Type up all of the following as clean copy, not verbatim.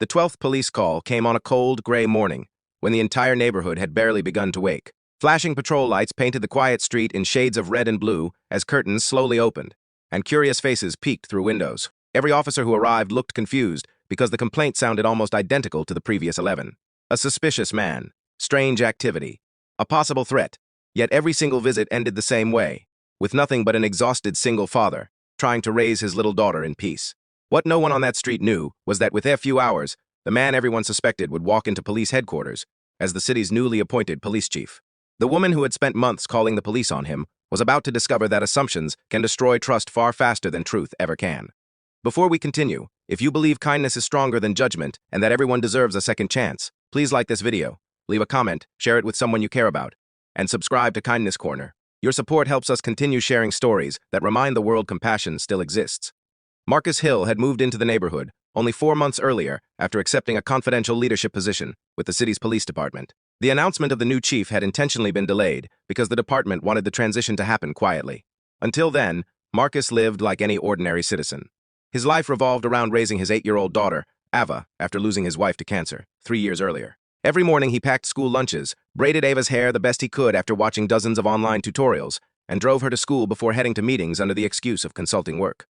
The 12th police call came on a cold, gray morning, when the entire neighborhood had barely begun to wake. Flashing patrol lights painted the quiet street in shades of red and blue as curtains slowly opened, and curious faces peeked through windows. Every officer who arrived looked confused because the complaint sounded almost identical to the previous 11. A suspicious man, strange activity, a possible threat, yet every single visit ended the same way, with nothing but an exhausted single father trying to raise his little daughter in peace. What no one on that street knew was that within a few hours, the man everyone suspected would walk into police headquarters as the city's newly appointed police chief. The woman who had spent months calling the police on him was about to discover that assumptions can destroy trust far faster than truth ever can. Before we continue, if you believe kindness is stronger than judgment and that everyone deserves a second chance, please like this video, leave a comment, share it with someone you care about, and subscribe to Kindness Corner. Your support helps us continue sharing stories that remind the world compassion still exists. Marcus Hill had moved into the neighborhood only 4 months earlier after accepting a confidential leadership position with the city's police department. The announcement of the new chief had intentionally been delayed because the department wanted the transition to happen quietly. Until then, Marcus lived like any ordinary citizen. His life revolved around raising his 8-year-old daughter, Ava, after losing his wife to cancer 3 years earlier. Every morning he packed school lunches, braided Ava's hair the best he could after watching dozens of online tutorials, and drove her to school before heading to meetings under the excuse of consulting work.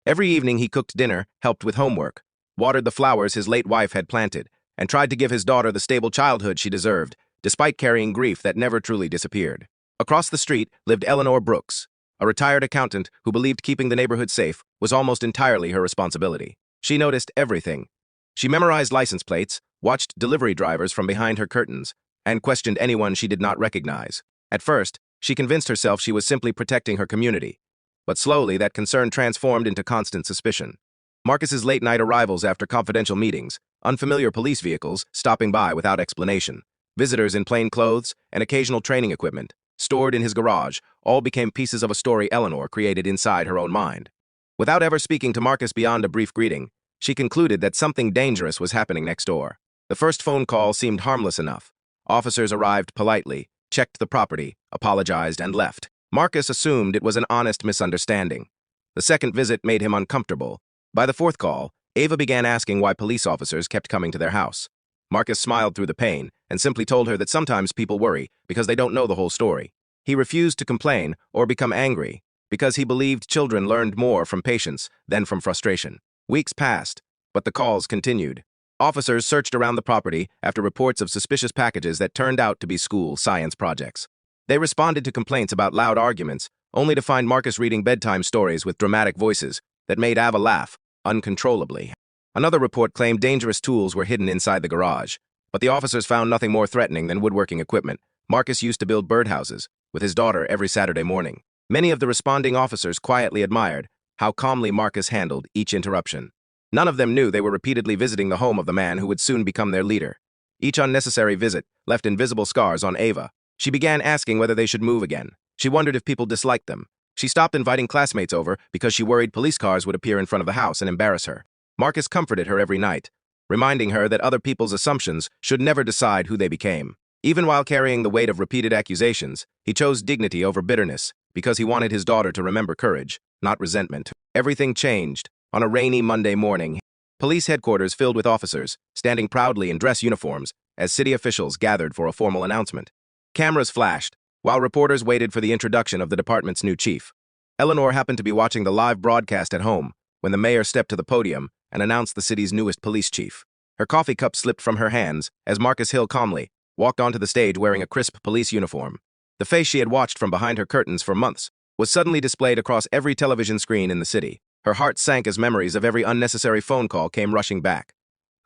Every evening he cooked dinner, helped with homework, watered the flowers his late wife had planted, and tried to give his daughter the stable childhood she deserved, despite carrying grief that never truly disappeared. Across the street lived Eleanor Brooks, a retired accountant who believed keeping the neighborhood safe was almost entirely her responsibility. She noticed everything. She memorized license plates, watched delivery drivers from behind her curtains, and questioned anyone she did not recognize. At first, she convinced herself she was simply protecting her community, but slowly that concern transformed into constant suspicion. Marcus's late-night arrivals after confidential meetings, unfamiliar police vehicles stopping by without explanation, visitors in plain clothes, and occasional training equipment stored in his garage all became pieces of a story Eleanor created inside her own mind. Without ever speaking to Marcus beyond a brief greeting, she concluded that something dangerous was happening next door. The first phone call seemed harmless enough. Officers arrived politely, checked the property, apologized, and left. Marcus assumed it was an honest misunderstanding. The second visit made him uncomfortable. By the fourth call, Ava began asking why police officers kept coming to their house. Marcus smiled through the pain and simply told her that sometimes people worry because they don't know the whole story. He refused to complain or become angry because he believed children learned more from patience than from frustration. Weeks passed, but the calls continued. Officers searched around the property after reports of suspicious packages that turned out to be school science projects. They responded to complaints about loud arguments, only to find Marcus reading bedtime stories with dramatic voices that made Ava laugh uncontrollably. Another report claimed dangerous tools were hidden inside the garage, but the officers found nothing more threatening than woodworking equipment. Marcus used to build birdhouses with his daughter every Saturday morning. Many of the responding officers quietly admired how calmly Marcus handled each interruption. None of them knew they were repeatedly visiting the home of the man who would soon become their leader. Each unnecessary visit left invisible scars on Ava. She began asking whether they should move again. She wondered if people disliked them. She stopped inviting classmates over because she worried police cars would appear in front of the house and embarrass her. Marcus comforted her every night, reminding her that other people's assumptions should never decide who they became. Even while carrying the weight of repeated accusations, he chose dignity over bitterness because he wanted his daughter to remember courage, not resentment. Everything changed on a rainy Monday morning. Police headquarters filled with officers, standing proudly in dress uniforms as city officials gathered for a formal announcement. Cameras flashed, while reporters waited for the introduction of the department's new chief. Eleanor happened to be watching the live broadcast at home when the mayor stepped to the podium and announced the city's newest police chief. Her coffee cup slipped from her hands as Marcus Hill calmly walked onto the stage wearing a crisp police uniform. The face she had watched from behind her curtains for months was suddenly displayed across every television screen in the city. Her heart sank as memories of every unnecessary phone call came rushing back.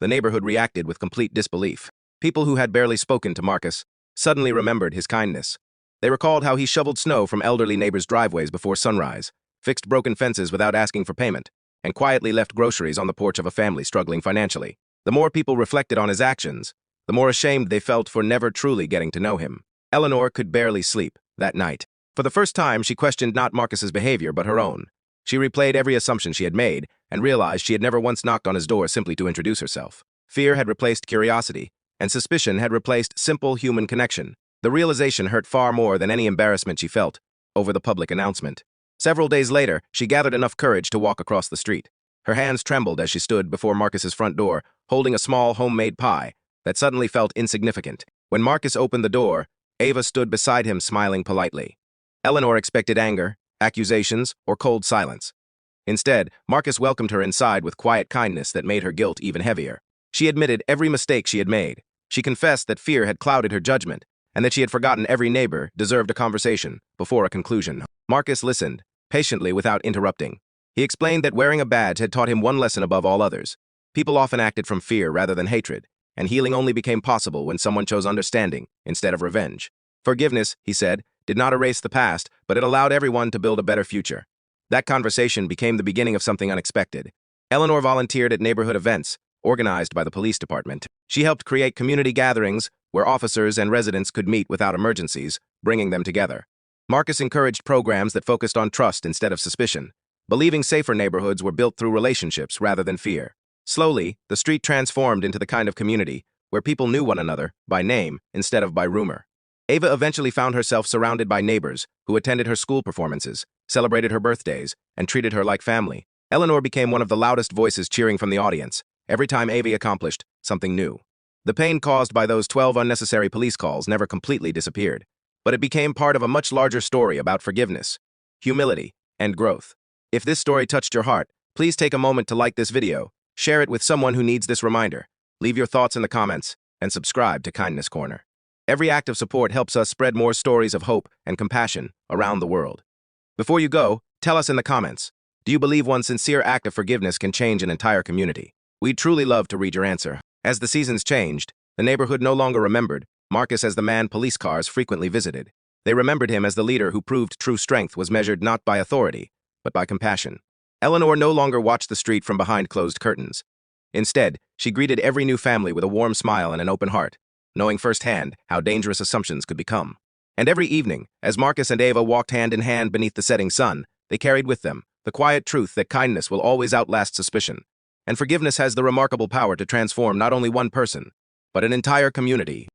The neighborhood reacted with complete disbelief. People who had barely spoken to Marcus suddenly remembered his kindness. They recalled how he shoveled snow from elderly neighbors' driveways before sunrise, fixed broken fences without asking for payment, and quietly left groceries on the porch of a family struggling financially. The more people reflected on his actions, the more ashamed they felt for never truly getting to know him. Eleanor could barely sleep that night. For the first time, she questioned not Marcus's behavior, but her own. She replayed every assumption she had made and realized she had never once knocked on his door simply to introduce herself. Fear had replaced curiosity, and suspicion had replaced simple human connection. The realization hurt far more than any embarrassment she felt over the public announcement. Several days later, she gathered enough courage to walk across the street. Her hands trembled as she stood before Marcus's front door, holding a small homemade pie that suddenly felt insignificant. When Marcus opened the door, Ava stood beside him, smiling politely. Eleanor expected anger, accusations, or cold silence. Instead, Marcus welcomed her inside with quiet kindness that made her guilt even heavier. She admitted every mistake she had made. She confessed that fear had clouded her judgment, and that she had forgotten every neighbor deserved a conversation before a conclusion. Marcus listened, patiently without interrupting. He explained that wearing a badge had taught him one lesson above all others. People often acted from fear rather than hatred, and healing only became possible when someone chose understanding instead of revenge. Forgiveness, he said, did not erase the past, but it allowed everyone to build a better future. That conversation became the beginning of something unexpected. Eleanor volunteered at neighborhood events, organized by the police department. She helped create community gatherings where officers and residents could meet without emergencies, bringing them together. Marcus encouraged programs that focused on trust instead of suspicion, believing safer neighborhoods were built through relationships rather than fear. Slowly, the street transformed into the kind of community where people knew one another by name instead of by rumor. Ava eventually found herself surrounded by neighbors who attended her school performances, celebrated her birthdays, and treated her like family. Eleanor became one of the loudest voices cheering from the audience every time Ava accomplished something new. The pain caused by those 12 unnecessary police calls never completely disappeared, but it became part of a much larger story about forgiveness, humility, and growth. If this story touched your heart, please take a moment to like this video, share it with someone who needs this reminder, leave your thoughts in the comments, and subscribe to Kindness Corner. Every act of support helps us spread more stories of hope and compassion around the world. Before you go, tell us in the comments, do you believe one sincere act of forgiveness can change an entire community? We'd truly love to read your answer. As the seasons changed, the neighborhood no longer remembered Marcus as the man police cars frequently visited. They remembered him as the leader who proved true strength was measured not by authority, but by compassion. Eleanor no longer watched the street from behind closed curtains. Instead, she greeted every new family with a warm smile and an open heart, knowing firsthand how dangerous assumptions could become. And every evening, as Marcus and Ava walked hand in hand beneath the setting sun, they carried with them the quiet truth that kindness will always outlast suspicion, and forgiveness has the remarkable power to transform not only one person, but an entire community.